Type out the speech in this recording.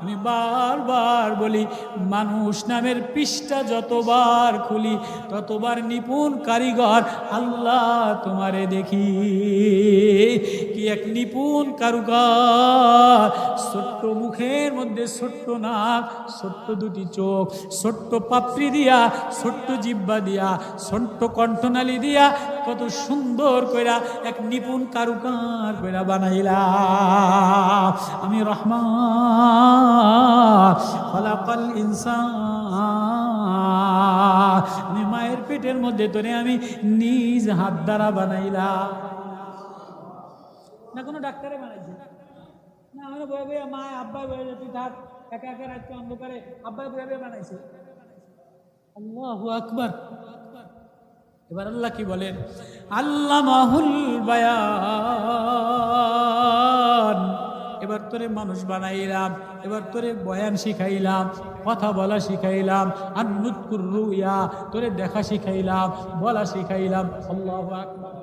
আমি বারবার বলি, মানুষ নামের পৃষ্ঠা যতবার খুলি ততবার নিপুণ কারিগর আল্লাহ তোমারে দেখি। কি এক নিপুণ কারুকার, ছোট্ট মুখের মধ্যে ছোট্ট নাক, ছোট্ট দুটি চোখ, ছোট্ট পাপড়ি দিয়া, ছোট্ট জিহ্বা দিয়া, ছোট্ট কণ্ঠনালী দিয়া কত সুন্দর কইরা এক নিপুণ কারুকার কইরা বানাইলা। আমি রহমান খলাকাল ইনসান, আমি মায়ের পেটের মধ্যে তোরে আমি নিজ হাত দ্বারা বানাইলাম। না কোনো ডাক্তারে বানাইছে না, আমরা বয়ে বয়ে মা আব্বা বয়ে যেতে থাক, একা একা রাখতে অন্ধকারে আব্বা বয়ে বয়ে বানাইছে। আল্লাহু আকবার। এবার আল্লাহ কি বলেন, আল্লামাহুল বায়ান, এবার তোরে মানুষ বানাইলাম, এবার তোরে বয়ান শিখাইলাম, কথা বলা শিখাইলাম, আন্নুতকুর রুইয়া, তোরে দেখা শিখাইলাম, বলা শিখাইলাম। আল্লাহু আকবার।